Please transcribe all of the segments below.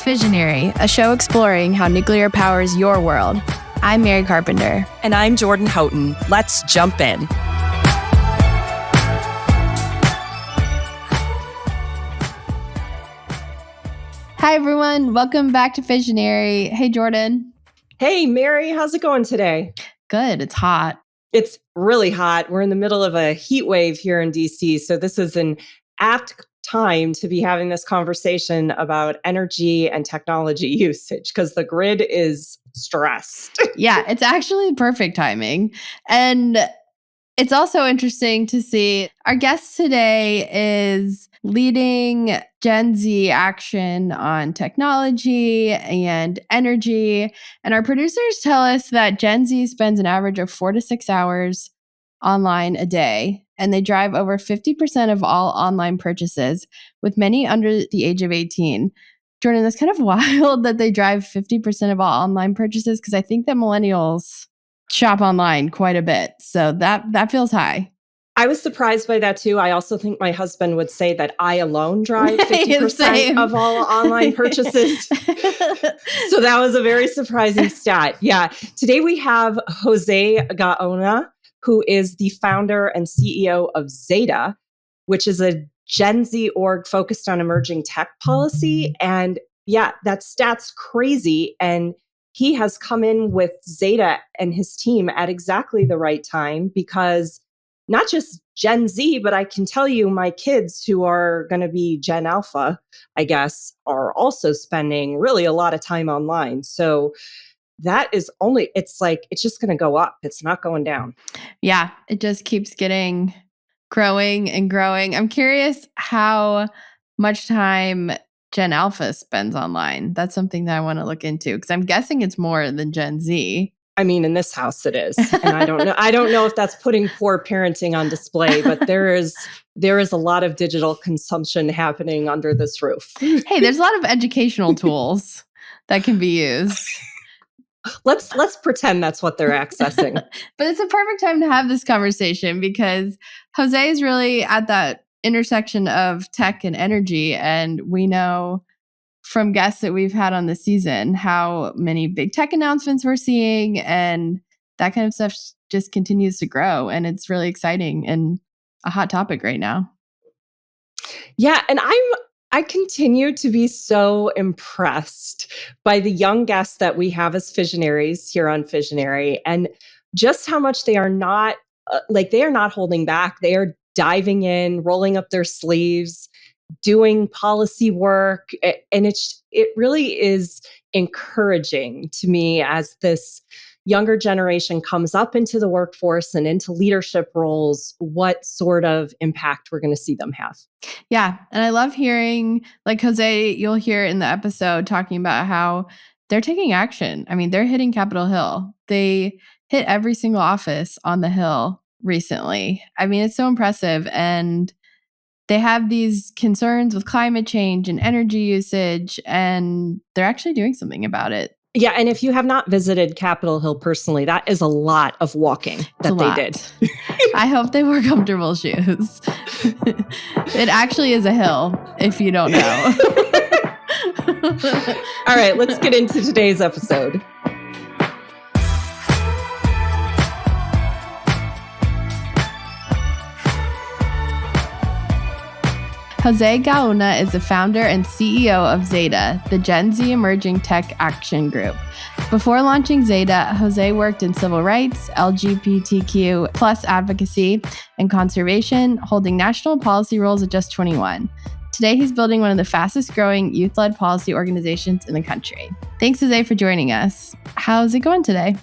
Fissionary, a show exploring how nuclear powers your world. I'm Mary Carpenter. And I'm Jordan Houghton. Let's jump in. Hi, everyone. Welcome back to Fissionary. Hey, Jordan. Hey, Mary. How's it going today? Good. It's hot. It's really hot. We're in the middle of a heat wave here in DC. So this is an apt time to be having this conversation about energy and technology usage because the grid is stressed. Yeah, it's actually perfect timing. And it's also interesting to see our guest today is leading Gen Z action on technology and energy. And our producers tell us that Gen Z spends an average of 4 to 6 hours online a day, and they drive over 50% of all online purchases, with many under the age of 18. Jordan, that's kind of wild that they drive 50% of all online purchases, because I think that millennials shop online quite a bit. So that feels high. I was surprised by that too. I also think my husband would say that I alone drive 50% of all online purchases. So that was a very surprising stat. Yeah. Today we have José Gaona, who is the founder and CEO of ZETA, which is a Gen Z org focused on emerging tech policy. And yeah, that stat's crazy. And he has come in with ZETA and his team at exactly the right time, because not just Gen Z, but I can tell you my kids who are going to be Gen Alpha, I guess, are also spending really a lot of time online. So that is it's just going to go up. It's not going down. Yeah, it just keeps growing and growing. I'm curious how much time Gen Alpha spends online. That's something that I want to look into, because I'm guessing it's more than Gen Z. I mean, in this house it is. And I don't know if that's putting poor parenting on display, but there is a lot of digital consumption happening under this roof. Hey, there's a lot of educational tools that can be used. Let's pretend that's what they're accessing. But it's a perfect time to have this conversation, because José is really at that intersection of tech and energy. And we know from guests that we've had on the season how many big tech announcements we're seeing, and that kind of stuff just continues to grow. And it's really exciting and a hot topic right now. Yeah. And I continue to be so impressed by the young guests that we have as Fissionaries here on Fissionary, and just how much they are not holding back. They are diving in, rolling up their sleeves, doing policy work. And it really is encouraging to me as this younger generation comes up into the workforce and into leadership roles, what sort of impact we're going to see them have. Yeah. And I love hearing, like José, you'll hear in the episode talking about how they're taking action. I mean, they're hitting Capitol Hill. They hit every single office on the Hill recently. I mean, it's so impressive. And they have these concerns with climate change and energy usage, and they're actually doing something about it. Yeah, and if you have not visited Capitol Hill personally, that is a lot of walking that they did. I hope they wore comfortable shoes. It actually is a hill, if you don't know. All right, let's get into today's episode. José Gaona is the founder and CEO of ZETA, the Gen Z Emerging Tech Action Group. Before launching ZETA, José worked in civil rights, LGBTQ plus advocacy, and conservation, holding national policy roles at just 21. Today, he's building one of the fastest growing youth-led policy organizations in the country. Thanks, José, for joining us. How's it going today?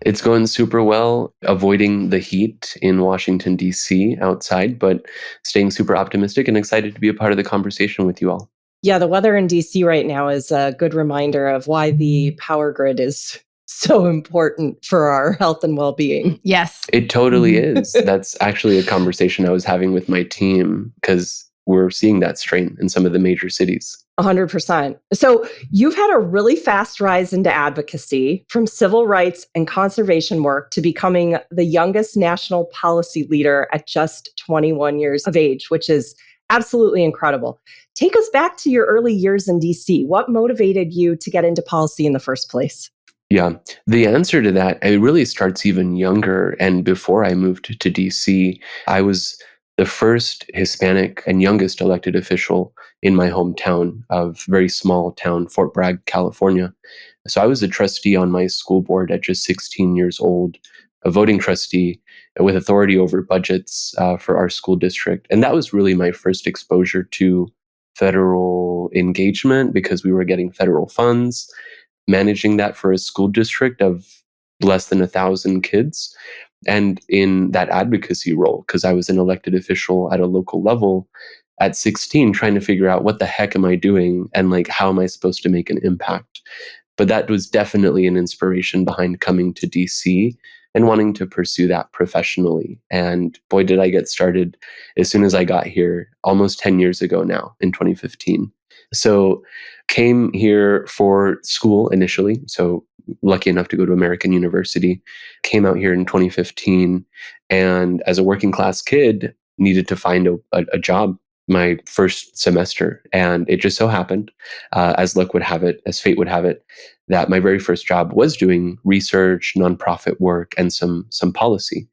It's going super well, avoiding the heat in Washington, D.C. outside, but staying super optimistic and excited to be a part of the conversation with you all. Yeah, the weather in D.C. right now is a good reminder of why the power grid is so important for our health and well-being. Yes. It totally is. That's actually a conversation I was having with my team, because we're seeing that strain in some of the major cities. 100%. So you've had a really fast rise into advocacy, from civil rights and conservation work to becoming the youngest national policy leader at just 21 years of age, which is absolutely incredible. Take us back to your early years in DC. What motivated you to get into policy in the first place? Yeah, the answer to that, it really starts even younger. And before I moved to DC, I was the first Hispanic and youngest elected official in my hometown of very small town, Fort Bragg, California. So I was a trustee on my school board at just 16 years old, a voting trustee with authority over budgets for our school district. And that was really my first exposure to federal engagement because we were getting federal funds, managing that for a school district of less than 1,000 kids. And in that advocacy role, because I was an elected official at a local level at 16, trying to figure out what the heck am I doing and like how am I supposed to make an impact. But that was definitely an inspiration behind coming to DC and wanting to pursue that professionally. And boy, did I get started as soon as I got here, almost 10 years ago now in 2015. So came here for school initially. So lucky enough to go to American University, came out here in 2015. And as a working class kid, needed to find a job my first semester. And it just so happened, as luck would have it, as fate would have it, that my very first job was doing research, nonprofit work, and some policy.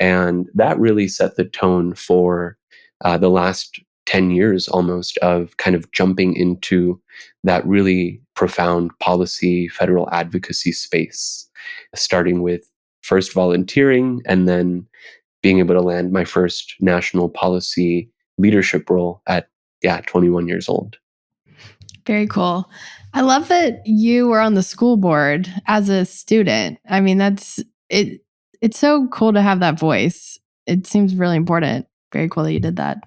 And that really set the tone for the last 10 years almost of kind of jumping into that really profound policy, federal advocacy space, starting with first volunteering and then being able to land my first national policy leadership role at 21 years old. Very cool. I love that you were on the school board as a student. I mean, that's it. It's so cool to have that voice. It seems really important. Very cool that you did that.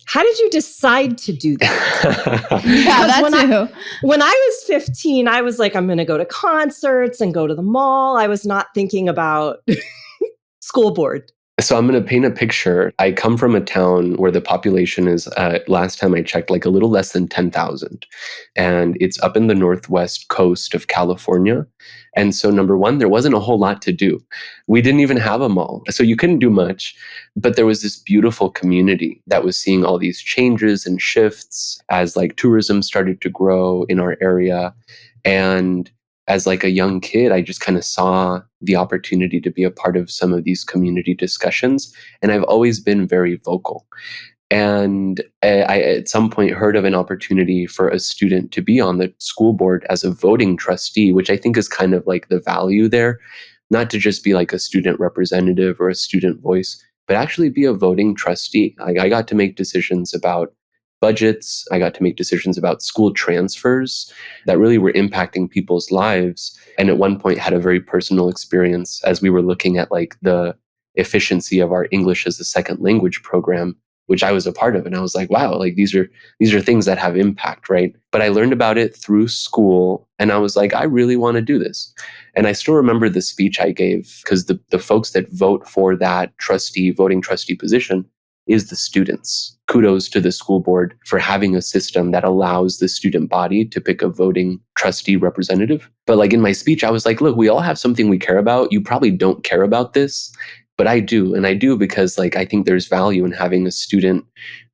How did you decide to do that? Yeah, that too. When I was 15, I was like, I'm going to go to concerts and go to the mall. I was not thinking about school board. So I'm going to paint a picture. I come from a town where the population is, last time I checked, like a little less than 10,000. And it's up in the northwest coast of California. And so number one, there wasn't a whole lot to do. We didn't even have a mall. So you couldn't do much. But there was this beautiful community that was seeing all these changes and shifts as like tourism started to grow in our area. And as like a young kid, I just kind of saw the opportunity to be a part of some of these community discussions. And I've always been very vocal. And I at some point heard of an opportunity for a student to be on the school board as a voting trustee, which I think is kind of like the value there, not to just be like a student representative or a student voice, but actually be a voting trustee. I got to make decisions about budgets. I got to make decisions about school transfers that really were impacting people's lives. And at one point had a very personal experience as we were looking at like the efficiency of our English as a second language program, which I was a part of. And I was like, wow, like these are things that have impact, right? But I learned about it through school and I was like, I really want to do this. And I still remember the speech I gave because the folks that vote for that voting trustee position is the students. Kudos to the school board for having a system that allows the student body to pick a voting trustee representative. But like in my speech, I was like, look, we all have something we care about. You probably don't care about this, but I do. And I do because like I think there's value in having a student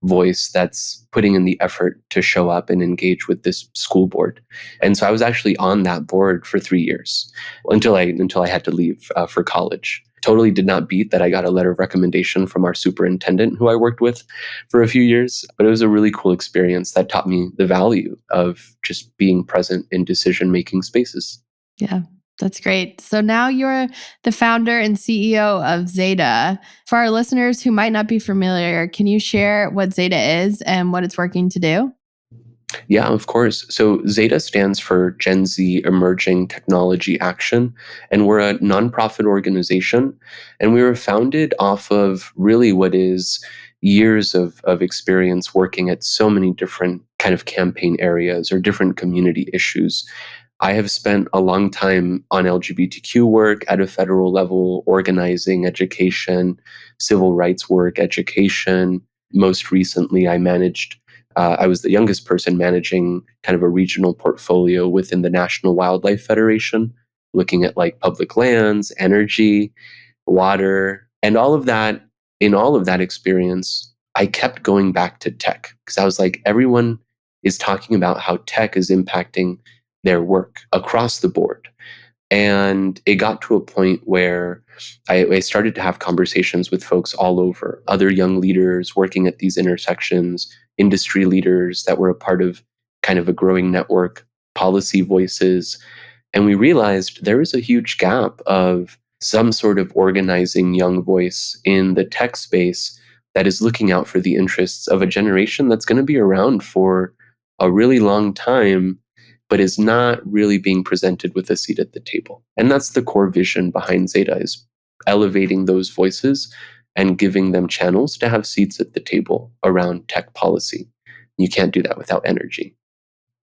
voice that's putting in the effort to show up and engage with this school board. And so I was actually on that board for 3 years until I had to leave for college. Totally did not beat that I got a letter of recommendation from our superintendent who I worked with for a few years, but it was a really cool experience that taught me the value of just being present in decision-making spaces. Yeah, that's great. So now you're the founder and CEO of ZETA. For our listeners who might not be familiar, can you share what ZETA is and what it's working to do? Yeah, of course. So ZETA stands for Gen Z Emerging Technology Action, and we're a nonprofit organization. And we were founded off of really what is years of experience working at so many different kind of campaign areas or different community issues. I have spent a long time on LGBTQ work at a federal level, organizing, education, civil rights work, education. Most recently, I was the youngest person managing kind of a regional portfolio within the National Wildlife Federation, looking at like public lands, energy, water, and all of that. In all of that experience, I kept going back to tech because I was like, everyone is talking about how tech is impacting their work across the board. And it got to a point where I started to have conversations with folks all over, other young leaders working at these intersections, industry leaders that were a part of kind of a growing network, policy voices. And we realized there is a huge gap of some sort of organizing young voice in the tech space that is looking out for the interests of a generation that's going to be around for a really long time, but is not really being presented with a seat at the table. And that's the core vision behind Zeta, is elevating those voices and giving them channels to have seats at the table around tech policy. You can't do that without energy.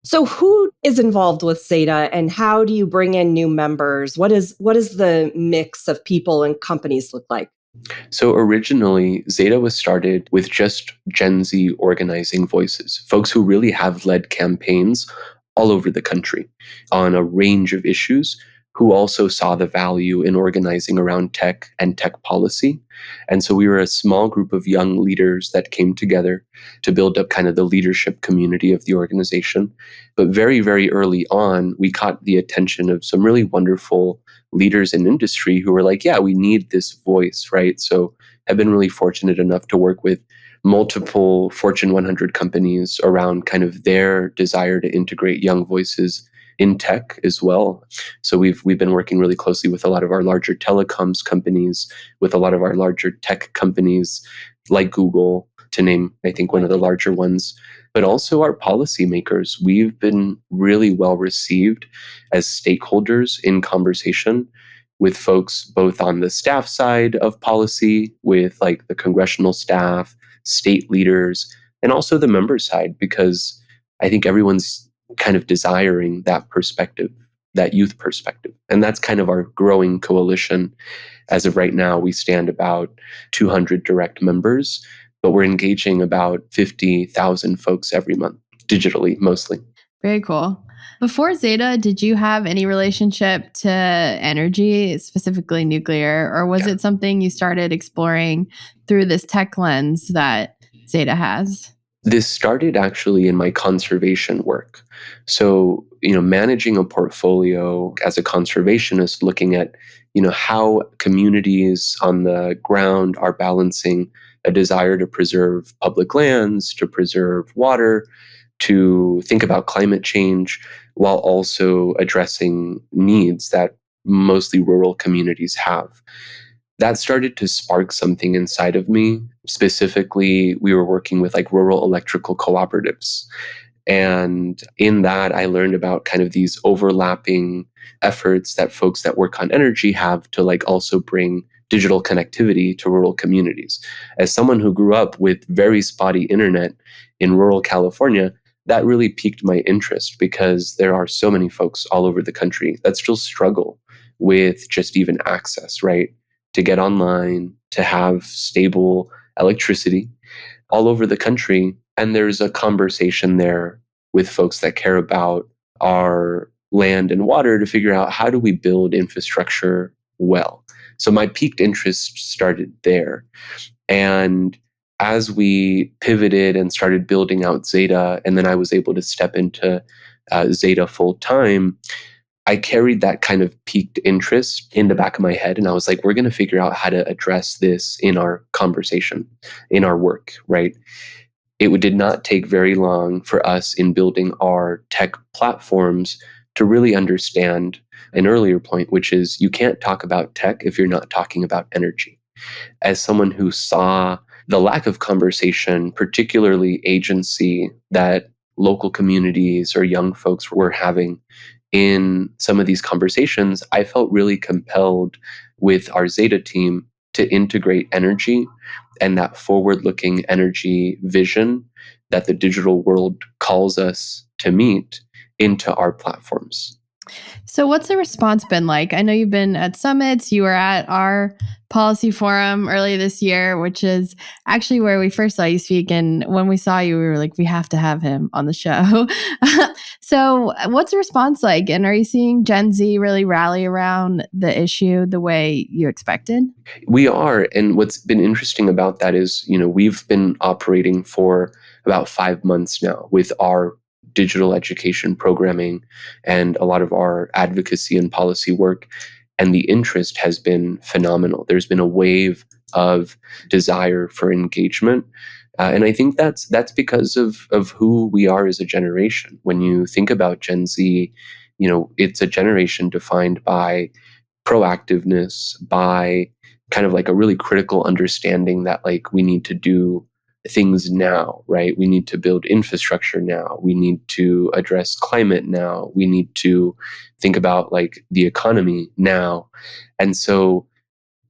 So who is involved with Zeta and how do you bring in new members? What is the mix of people and companies look like? So originally, Zeta was started with just Gen Z organizing voices, folks who really have led campaigns all over the country on a range of issues, who also saw the value in organizing around tech and tech policy. And so we were a small group of young leaders that came together to build up kind of the leadership community of the organization. But very, very early on, we caught the attention of some really wonderful leaders in industry who were like, yeah, we need this voice, right? So I've been really fortunate enough to work with multiple Fortune 100 companies around kind of their desire to integrate young voices in tech as well. So we've been working really closely with a lot of our larger telecoms companies, with a lot of our larger tech companies like Google, to name, I think, one of the larger ones, but also our policymakers. We've been really well received as stakeholders in conversation with folks both on the staff side of policy, with like the congressional staff, state leaders, and also the member side, because I think everyone's kind of desiring that perspective, that youth perspective. And that's kind of our growing coalition. As of right now, we stand about 200 direct members, but we're engaging about 50,000 folks every month, digitally mostly. Very cool. Before Zeta, did you have any relationship to energy, specifically nuclear, or was it something you started exploring through this tech lens that Zeta has? This started actually in my conservation work. So, managing a portfolio as a conservationist, looking at, how communities on the ground are balancing a desire to preserve public lands, to preserve water, to think about climate change, while also addressing needs that mostly rural communities have. That started to spark something inside of me. Specifically, we were working with like rural electrical cooperatives. And in that, I learned about kind of these overlapping efforts that folks that work on energy have to like also bring digital connectivity to rural communities. As someone who grew up with very spotty internet in rural California, that really piqued my interest because there are so many folks all over the country that still struggle with just even access, right? To get online, to have stable electricity all over the country. And there's a conversation there with folks that care about our land and water to figure out, how do we build infrastructure well? So my piqued interest started there. And as we pivoted and started building out Zeta, and then I was able to step into Zeta full time, I carried that kind of piqued interest in the back of my head. And I was like, we're going to figure out how to address this in our conversation, in our work, right? It did not take very long for us in building our tech platforms to really understand an earlier point, which is you can't talk about tech if you're not talking about energy. As someone who saw the lack of conversation, particularly agency, that local communities or young folks were having in some of these conversations, I felt really compelled with our Zeta team to integrate energy and that forward-looking energy vision that the digital world calls us to meet into our platforms. So what's the response been like? I know you've been at summits. You were at our policy forum early this year, which is actually where we first saw you speak. And when we saw you, we were like, we have to have him on the show. So what's the response like? And are you seeing Gen Z really rally around the issue the way you expected? We are. And what's been interesting about that is, we've been operating for about 5 months now with our digital education programming and a lot of our advocacy and policy work. And the interest has been phenomenal. There's been a wave of desire for engagement. And I think that's because of who we are as a generation. When you think about Gen Z, it's a generation defined by proactiveness, by kind of like a really critical understanding that like we need to do things now, right? We need to build infrastructure now. We need to address climate now. We need to think about like the economy now. And so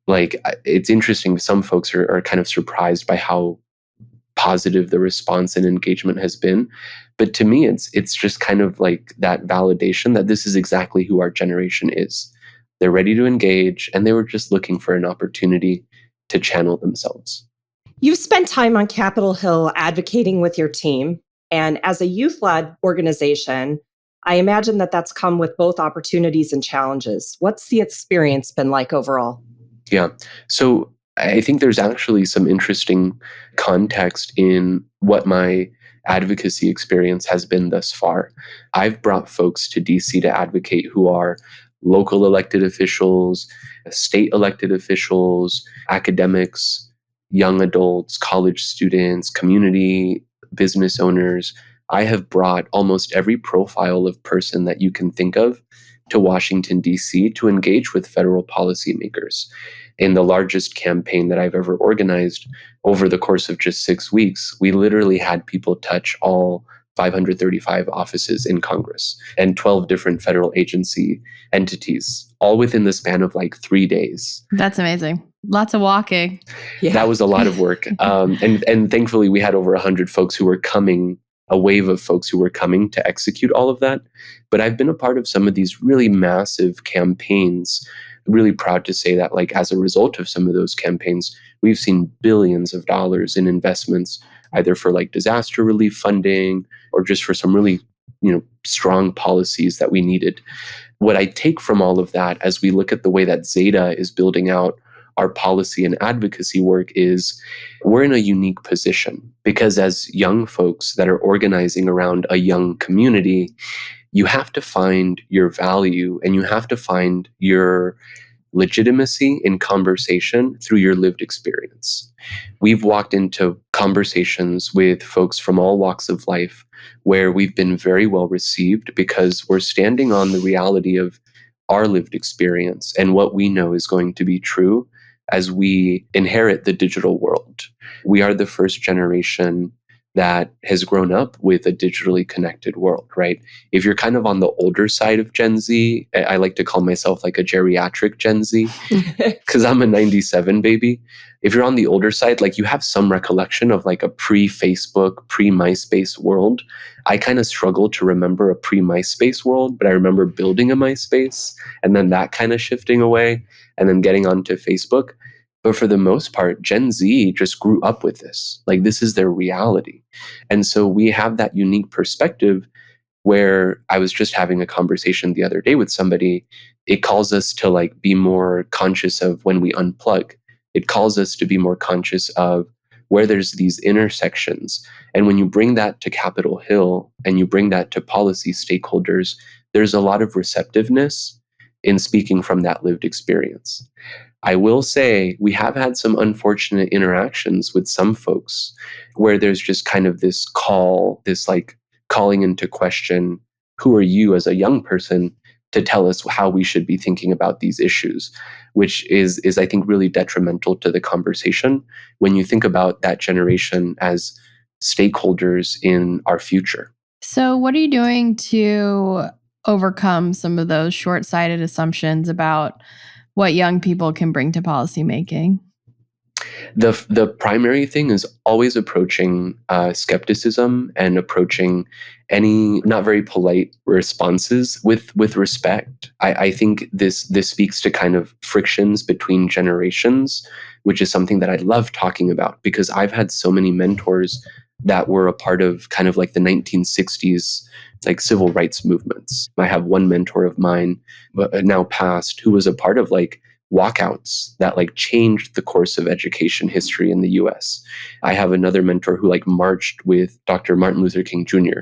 like it's interesting. Some folks are kind of surprised by how positive the response and engagement has been. But to me, it's just kind of like that validation that this is exactly who our generation is. They're ready to engage, and they were just looking for an opportunity to channel themselves. You've spent time on Capitol Hill advocating with your team. And as a youth-led organization, I imagine that that's come with both opportunities and challenges. What's the experience been like overall? Yeah. So I think there's actually some interesting context in what my advocacy experience has been thus far. I've brought folks to DC to advocate who are local elected officials, state elected officials, academics, young adults, college students, community business owners. I have brought almost every profile of person that you can think of to Washington, D.C. to engage with federal policymakers. In the largest campaign that I've ever organized, over the course of just 6 weeks, we literally had people touch all 535 offices in Congress and 12 different federal agency entities, all within the span of like 3 days. That's amazing. Lots of walking. Yeah. That was a lot of work. And thankfully, we had over 100 folks who were coming, a wave of folks who were coming to execute all of that. But I've been a part of some of these really massive campaigns. Really proud to say that, like, as a result of some of those campaigns, we've seen billions of dollars in investments, either for like disaster relief funding or just for some really, strong policies that we needed. What I take from all of that as we look at the way that ZETA is building out our policy and advocacy work is we're in a unique position because as young folks that are organizing around a young community, you have to find your value and you have to find your legitimacy in conversation through your lived experience. We've walked into conversations with folks from all walks of life where we've been very well received because we're standing on the reality of our lived experience and what we know is going to be true as we inherit the digital world. We are the first generation that has grown up with a digitally connected world, right? If you're kind of on the older side of Gen Z, I like to call myself like a geriatric Gen Z because I'm a 97 baby. If you're on the older side, like you have some recollection of like a pre-Facebook, pre-MySpace world. I kind of struggle to remember a pre-MySpace world, but I remember building a MySpace and then that kind of shifting away and then getting onto Facebook. But for the most part, Gen Z just grew up with this. Like this is their reality. And so we have that unique perspective where I was just having a conversation the other day with somebody. It calls us to like be more conscious of when we unplug. It calls us to be more conscious of where there's these intersections. And when you bring that to Capitol Hill and you bring that to policy stakeholders, there's a lot of receptiveness in speaking from that lived experience. I will say we have had some unfortunate interactions with some folks where there's just kind of this call, this like calling into question, who are you as a young person to tell us how we should be thinking about these issues, which is I think really detrimental to the conversation when you think about that generation as stakeholders in our future. So what are you doing to overcome some of those short-sighted assumptions about what young people can bring to policymaking? The primary thing is always approaching skepticism and approaching any not very polite responses with respect. I think this speaks to kind of frictions between generations, which is something that I love talking about because I've had so many mentors that were a part of kind of like the 1960s like civil rights movements. I have one mentor of mine, now passed, who was a part of like walkouts that like changed the course of education history in the US. I have another mentor who like marched with Dr. Martin Luther King Jr.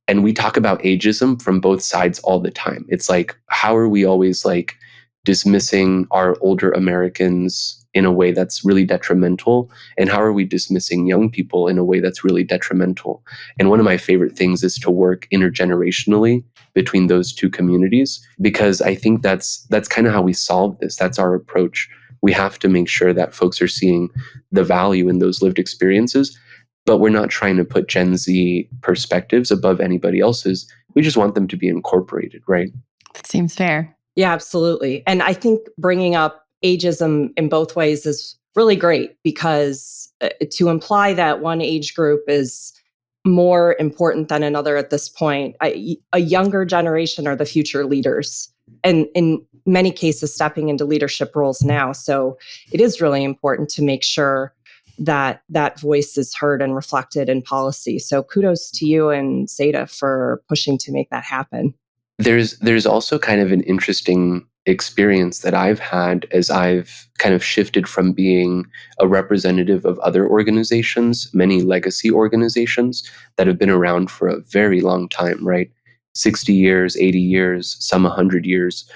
And we talk about ageism from both sides all the time. It's like, how are we always like dismissing our older Americans in a way that's really detrimental? And how are we dismissing young people in a way that's really detrimental? And one of my favorite things is to work intergenerationally between those two communities, because I think that's kind of how we solve this. That's our approach. We have to make sure that folks are seeing the value in those lived experiences, but we're not trying to put Gen Z perspectives above anybody else's. We just want them to be incorporated, right? That seems fair. Yeah, absolutely. And I think bringing up ageism in both ways is really great, because to imply that one age group is more important than another at this point, a younger generation are the future leaders, and in many cases stepping into leadership roles now. So it is really important to make sure that that voice is heard and reflected in policy. So kudos to you and ZETA for pushing to make that happen. There's also kind of an interesting experience that I've had as I've kind of shifted from being a representative of other organizations, many legacy organizations that have been around for a very long time, right? 60 years, 80 years, some 100 years,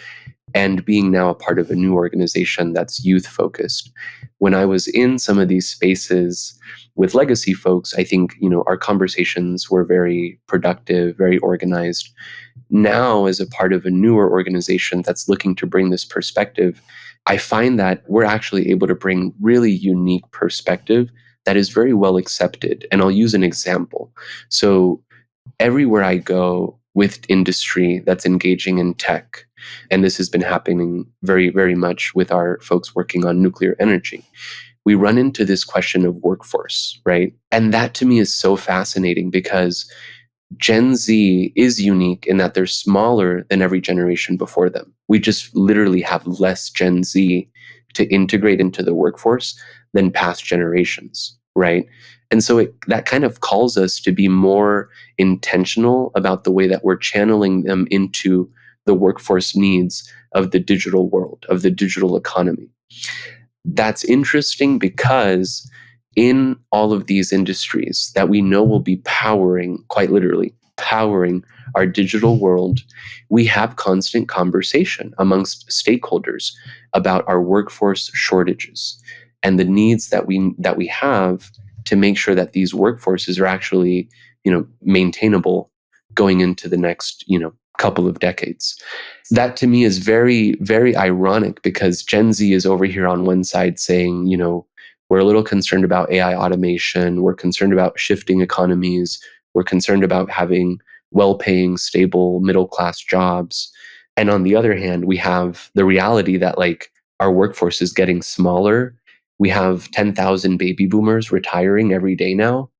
and being now a part of a new organization that's youth focused. When I was in some of these spaces with legacy folks, I think, our conversations were very productive, very organized. Now, as a part of a newer organization that's looking to bring this perspective, I find that we're actually able to bring really unique perspective that is very well accepted. And I'll use an example. So everywhere I go with industry that's engaging in tech, and this has been happening very, very much with our folks working on nuclear energy, we run into this question of workforce, right? And that to me is so fascinating, because Gen Z is unique in that they're smaller than every generation before them. We just literally have less Gen Z to integrate into the workforce than past generations, right? And so that kind of calls us to be more intentional about the way that we're channeling them into the workforce needs of the digital world, of the digital economy. That's interesting because in all of these industries that we know will be powering, quite literally, powering our digital world, we have constant conversation amongst stakeholders about our workforce shortages and the needs that we have to make sure that these workforces are actually, maintainable going into the next, couple of decades. That to me is very, very ironic, because Gen Z is over here on one side saying, we're a little concerned about AI automation. We're concerned about shifting economies. We're concerned about having well-paying, stable, middle-class jobs. And on the other hand, we have the reality that like our workforce is getting smaller. We have 10,000 baby boomers retiring every day now.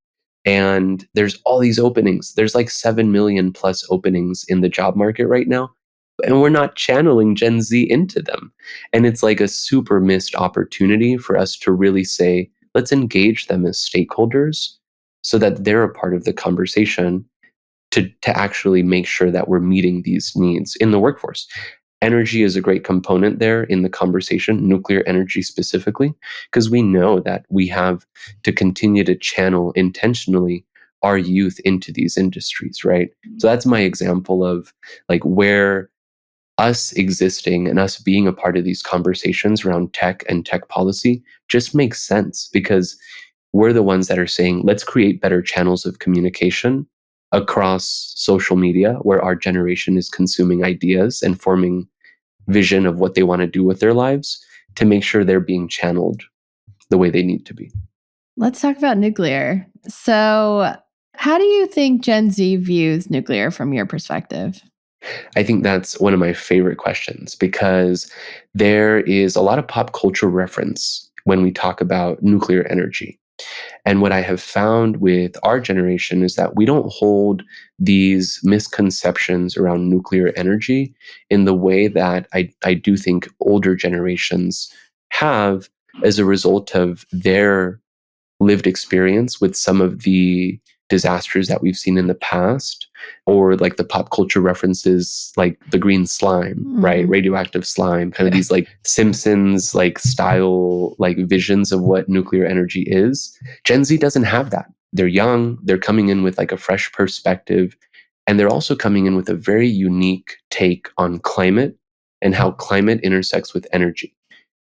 And there's all these openings. There's like 7 million plus openings in the job market right now. And we're not channeling Gen Z into them. And it's like a super missed opportunity for us to really say, let's engage them as stakeholders so that they're a part of the conversation to actually make sure that we're meeting these needs in the workforce. Energy is a great component there in the conversation, nuclear energy specifically, because we know that we have to continue to channel intentionally our youth into these industries, right? So that's my example of like where us existing and us being a part of these conversations around tech and tech policy just makes sense, because we're the ones that are saying, let's create better channels of communication across social media where our generation is consuming ideas and forming vision of what they want to do with their lives to make sure they're being channeled the way they need to be. Let's talk about nuclear. So, how do you think Gen Z views nuclear from your perspective? I think that's one of my favorite questions, because there is a lot of pop culture reference when we talk about nuclear energy. And what I have found with our generation is that we don't hold these misconceptions around nuclear energy in the way that I do think older generations have as a result of their lived experience with some of the disasters that we've seen in the past, or like the pop culture references like the green slime, right? Radioactive slime, kind of these like Simpsons like style like visions of what nuclear energy is. Gen Z doesn't have that. They're young, they're coming in with like a fresh perspective, and they're also coming in with a very unique take on climate and how climate intersects with energy.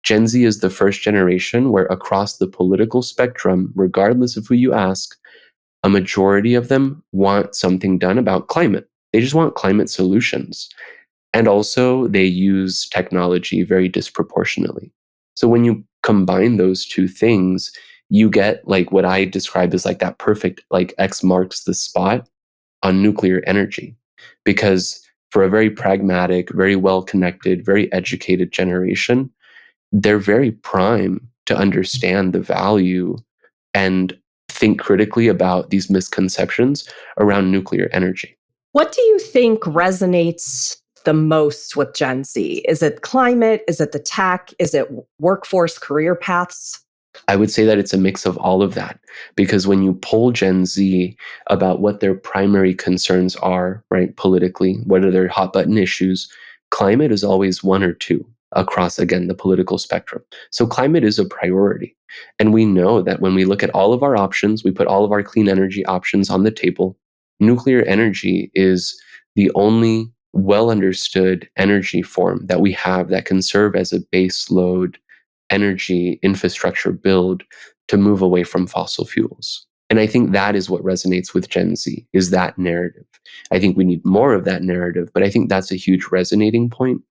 Gen Z is the first generation where across the political spectrum, regardless of who you ask, a majority of them want something done about climate. They just want climate solutions. And also, they use technology very disproportionately. So when you combine those two things, you get like what I describe as like that perfect, like X marks the spot on nuclear energy. Because for a very pragmatic, very well connected, very educated generation, they're very prime to understand the value and think critically about these misconceptions around nuclear energy. What do you think resonates the most with Gen Z? Is it climate? Is it the tech? Is it workforce career paths? I would say that it's a mix of all of that, because when you poll Gen Z about what their primary concerns are, right, politically, what are their hot button issues, climate is always one or two across, again, the political spectrum. So climate is a priority. And we know that when we look at all of our options, we put all of our clean energy options on the table, nuclear energy is the only well understood energy form that we have that can serve as a base load energy infrastructure build to move away from fossil fuels. And I think that is what resonates with Gen Z, is that narrative. I think we need more of that narrative, but I think that's a huge resonating point.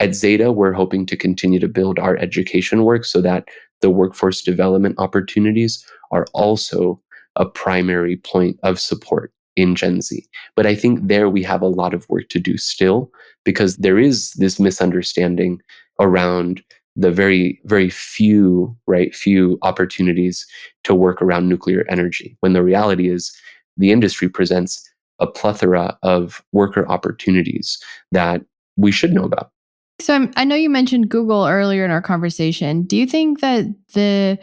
At Zeta, we're hoping to continue to build our education work so that the workforce development opportunities are also a primary point of support in Gen Z. But I think there we have a lot of work to do still, because there is this misunderstanding around the very, very few, right, few opportunities to work around nuclear energy, when the reality is the industry presents a plethora of worker opportunities that we should know about. So I know you mentioned Google earlier in our conversation. Do you think that the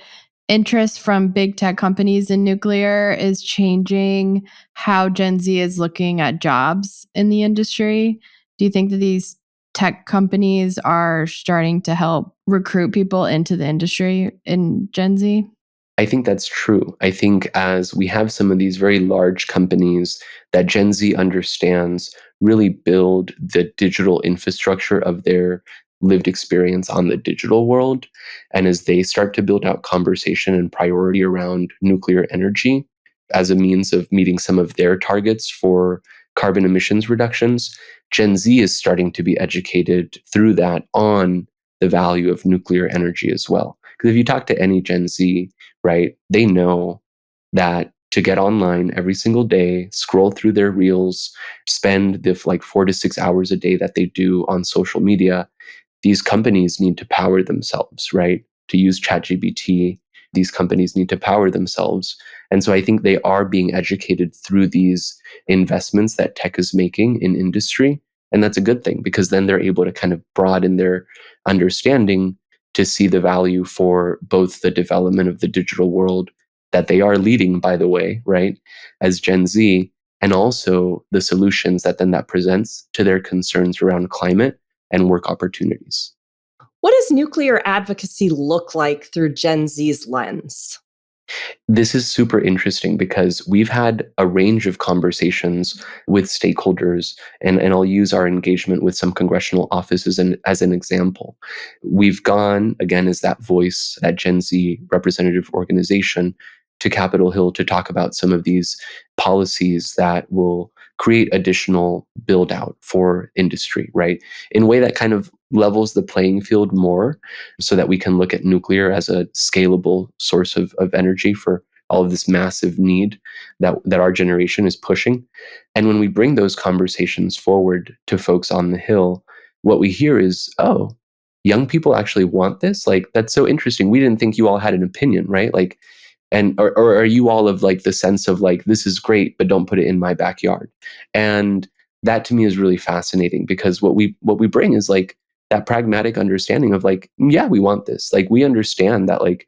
interest from big tech companies in nuclear is changing how Gen Z is looking at jobs in the industry? Do you think that these tech companies are starting to help recruit people into the industry in Gen Z? I think that's true. I think as we have some of these very large companies that Gen Z understands really build the digital infrastructure of their lived experience on the digital world, and as they start to build out conversation and priority around nuclear energy as a means of meeting some of their targets for carbon emissions reductions, Gen Z is starting to be educated through that on the value of nuclear energy as well. Because if you talk to any Gen Z, right, they know that to get online every single day, scroll through their reels, spend the like 4 to 6 hours a day that they do on social media, these companies need to power themselves, right? To use ChatGPT, these companies need to power themselves. And so I think they are being educated through these investments that tech is making in industry. And that's a good thing, because then they're able to kind of broaden their understanding to see the value for both the development of the digital world that they are leading, by the way, right, as Gen Z, and also the solutions that then that presents to their concerns around climate and work opportunities. What does nuclear advocacy look like through Gen Z's lens? This is super interesting because we've had a range of conversations with stakeholders, and I'll use our engagement with some congressional offices as an example. We've gone, again, as that voice, that Gen Z representative organization, to Capitol Hill to talk about some of these policies that will create additional build out for industry, right? In a way that kind of levels the playing field more, so that we can look at nuclear as a scalable source of energy for all of this massive need that our generation is pushing. And when we bring those conversations forward to folks on the Hill, what we hear is, oh, young people actually want this? Like, that's so interesting. We didn't think you all had an opinion, right? Like, and or are you all of like the sense of like, this is great, but don't put it in my backyard? And that to me is really fascinating, because what we bring is like that pragmatic understanding of like, yeah, we want this. Like, we understand that like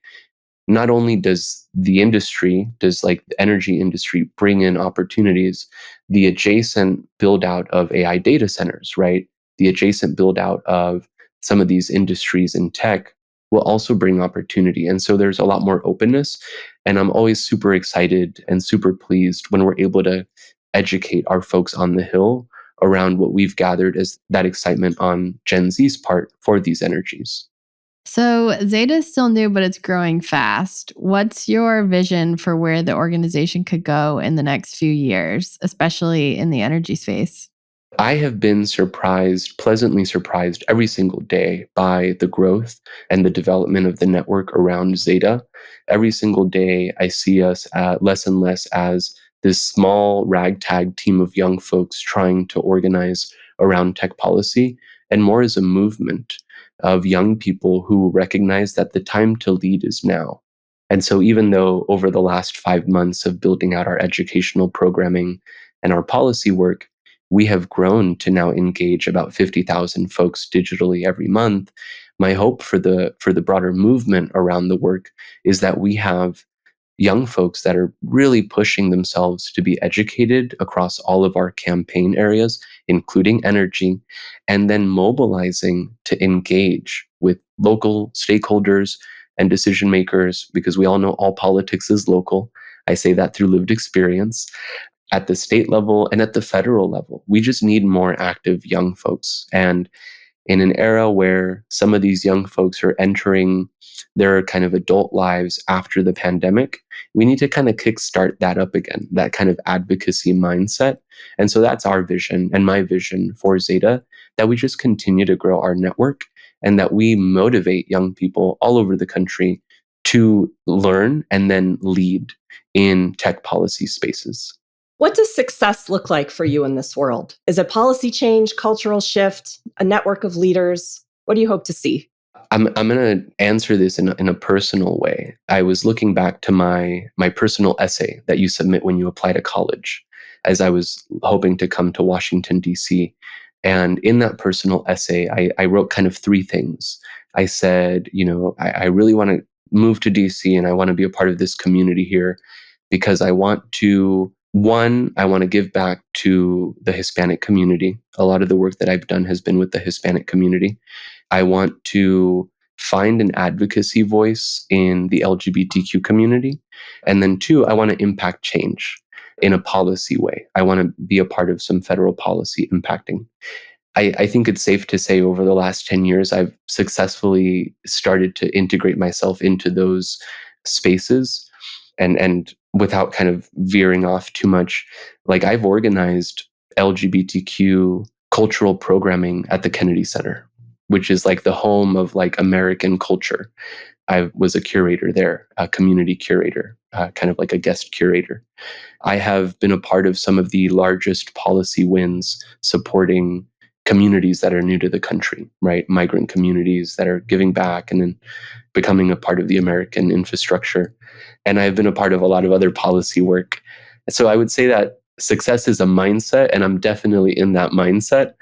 not only does like the energy industry bring in opportunities, the adjacent build out of AI data centers, right? The adjacent build out of some of these industries in tech will also bring opportunity. And so there's a lot more openness. And I'm always super excited and super pleased when we're able to educate our folks on the Hill around what we've gathered as that excitement on Gen Z's part for these energies. So Zeta is still new, but it's growing fast. What's your vision for where the organization could go in the next few years, especially in the energy space? I have been surprised, pleasantly surprised every single day by the growth and the development of the network around Zeta. Every single day, I see us less and less as this small ragtag team of young folks trying to organize around tech policy, and more as a movement of young people who recognize that the time to lead is now. And so, even though over the last 5 months of building out our educational programming and our policy work, we have grown to now engage about 50,000 folks digitally every month. My hope for the broader movement around the work is that we have young folks that are really pushing themselves to be educated across all of our campaign areas, including energy, and then mobilizing to engage with local stakeholders and decision makers, because we all know all politics is local. I say that through lived experience at the state level and at the federal level. We just need more active young folks. And in an era where some of these young folks are entering their kind of adult lives after the pandemic, we need to kind of kickstart that up again, that kind of advocacy mindset. And so that's our vision and my vision for Zeta, that we just continue to grow our network and that we motivate young people all over the country to learn and then lead in tech policy spaces. What does success look like for you in this world? Is it policy change, cultural shift, a network of leaders? What do you hope to see? I'm going to answer this in a personal way. I was looking back to my personal essay that you submit when you apply to college, as I was hoping to come to Washington, D.C. And in that personal essay, I wrote kind of three things. I said, I really want to move to D.C. and I want to be a part of this community here because I want to give back to the Hispanic community. A lot of the work that I've done has been with the Hispanic community. I want to find an advocacy voice in the LGBTQ community. And then two, I want to impact change in a policy way. I want to be a part of some federal policy impacting. I think it's safe to say over the last 10 years, I've successfully started to integrate myself into those spaces. And without kind of veering off too much, like I've organized LGBTQ cultural programming at the Kennedy Center, which is like the home of like American culture. I was a curator there, a community curator, kind of like a guest curator. I have been a part of some of the largest policy wins supporting communities that are new to the country, right? Migrant communities that are giving back and then becoming a part of the American infrastructure. And I've been a part of a lot of other policy work. So I would say that success is a mindset, and I'm definitely in that mindset.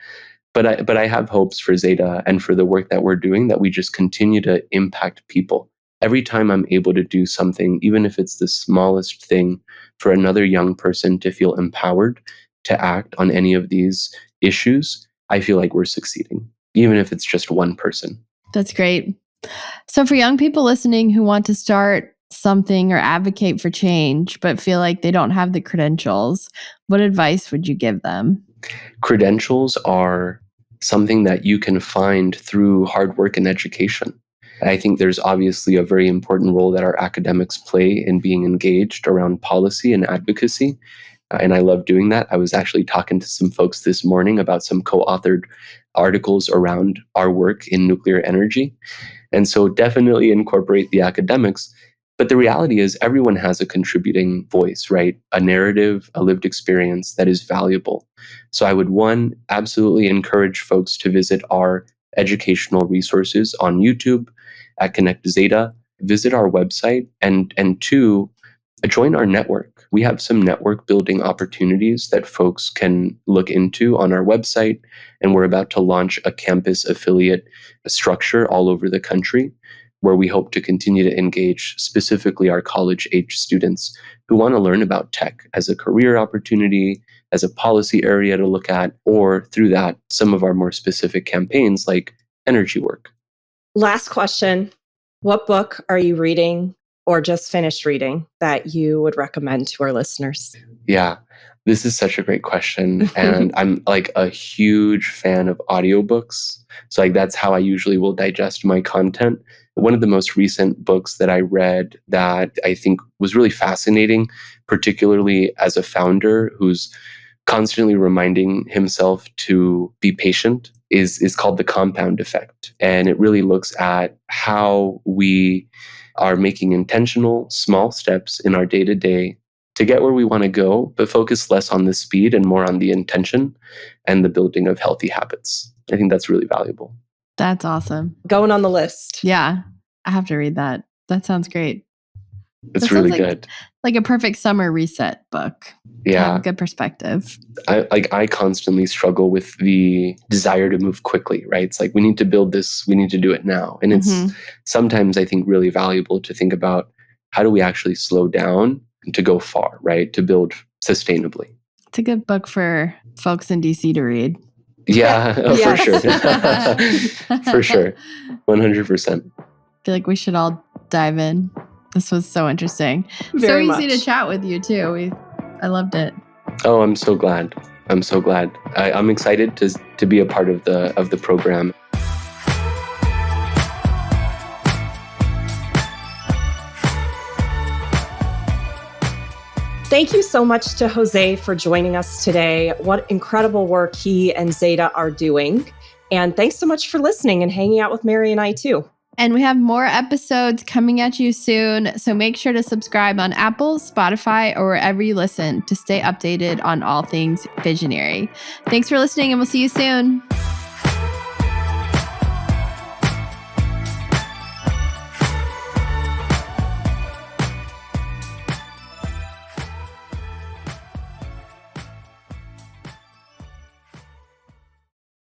But I have hopes for Zeta and for the work that we're doing, that we just continue to impact people. Every time I'm able to do something, even if it's the smallest thing, for another young person to feel empowered to act on any of these issues, I feel like we're succeeding, even if it's just one person. That's great. So for young people listening who want to start something or advocate for change, but feel like they don't have the credentials, what advice would you give them? Credentials are something that you can find through hard work and education. I think there's obviously a very important role that our academics play in being engaged around policy and advocacy. And I love doing that. I was actually talking to some folks this morning about some co-authored articles around our work in nuclear energy. And so definitely incorporate the academics. But the reality is everyone has a contributing voice, right? A narrative, a lived experience that is valuable. So I would, one, absolutely encourage folks to visit our educational resources on YouTube at Connect Zeta, visit our website, and two, join our network. We have some network building opportunities that folks can look into on our website, and we're about to launch a campus affiliate structure all over the country. where we hope to continue to engage specifically our college-age students who want to learn about tech as a career opportunity, as a policy area to look at, or through that, some of our more specific campaigns like energy work. Last question. What book are you reading or just finished reading that you would recommend to our listeners? Yeah, this is such a great question. And I'm like a huge fan of audiobooks. So like that's how I usually will digest my content. One of the most recent books that I read that I think was really fascinating, particularly as a founder who's constantly reminding himself to be patient, is called The Compound Effect. And it really looks at how we are making intentional small steps in our day-to-day to get where we want to go, but focus less on the speed and more on the intention and the building of healthy habits. I think that's really valuable. That's awesome. Going on the list. Yeah, I have to read that. That sounds great. It's really good. Like a perfect summer reset book. Yeah. Have a good perspective. I constantly struggle with the desire to move quickly, right? It's like, we need to build this, we need to do it now. And it's sometimes, I think, really valuable to think about how do we actually slow down to go far, right? To build sustainably. It's a good book for folks in DC to read. Yeah, for sure. For sure. 100%. I feel like we should all dive in. This was so interesting. Very so easy much. to chat with you too. I loved it. Oh, I'm so glad. I'm so glad. I'm excited to be a part of the program. Thank you so much to Jose for joining us today. What incredible work he and ZETA are doing. And thanks so much for listening and hanging out with Mary and I too. And we have more episodes coming at you soon. So make sure to subscribe on Apple, Spotify, or wherever you listen to stay updated on all things Fissionary. Thanks for listening, and we'll see you soon.